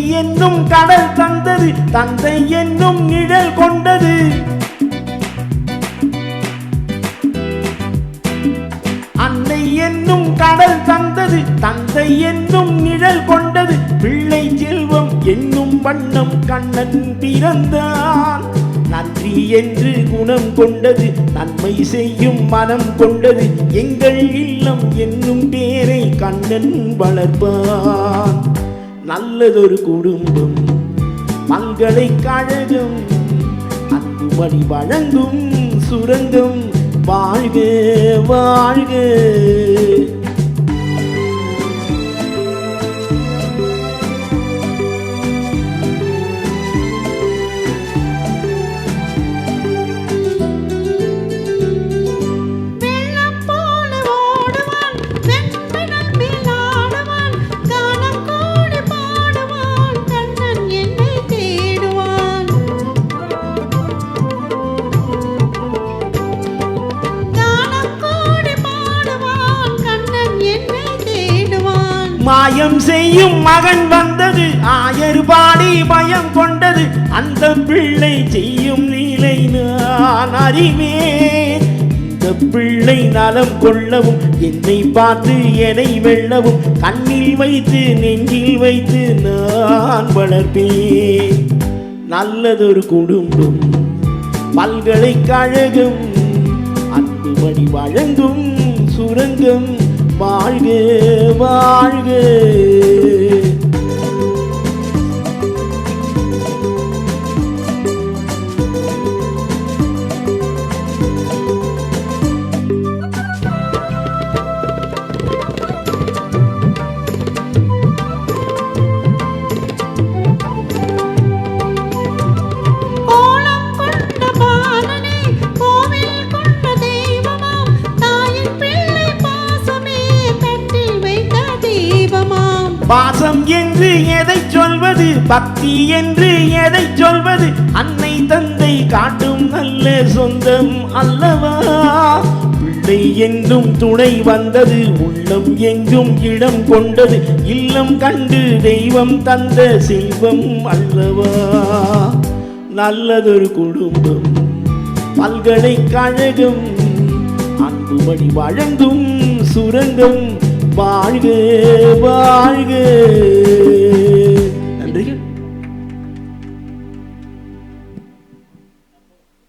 என்னும் கடல் தந்தது தந்தை என்னும் நிழல் கொண்டது. அன்னை என்னும் கடல் தந்தது தந்தை என்னும் நிழல் கொண்டது. பிள்ளை செல்வம் என்னும் வண்ணம் கண்ணன் பிறந்தான். நன்றி என்று குணம் கொண்டது நன்மை செய்யும் மனம் கொண்டது. எங்கள் இல்லம் என்னும் பேரை கண்ணன் வளர்ப்பான். நல்லதொரு குடும்பம் பல்கலைக்கழகம் அன்புமணி வழங்கும் சுரங்கம். வாழ்க வாழ்க. மாயம் செய்யும் மகன் வந்தது ஆயர் பாடி பயம் கொண்டது. அந்த பிள்ளை செய்யும் லீலை நான் அறிவேன். இந்த பிள்ளை நலம் கொள்ளவும் என்னை பார்த்து என்னை வெல்லவும் கண்ணில் வைத்து நெஞ்சில் வைத்து நான் வளர்ப்பேன். நல்லதொரு குடும்பம் பல்கலைக்கழகம் அன்புமணி வழங்கும் சுரங்கம். வாழ்க வாழ்க. பாசம் என்று எதை சொல்வது பக்தி என்று எதை சொல்வது. அன்னை தந்தை காட்டும் நல்ல சொந்தம் அல்லவா. பிள்ளை என்றும் துணை வந்தது உள்ளம் எங்கும் இடம் கொண்டது. இல்லம் கண்டு தெய்வம் தந்த செல்வம் அல்லவா. நல்லதொரு குடும்பம் பல்கலைக்கழகம் அன்புமணி வழங்கும் சுரங்கம். வாழ்க வாழ்க.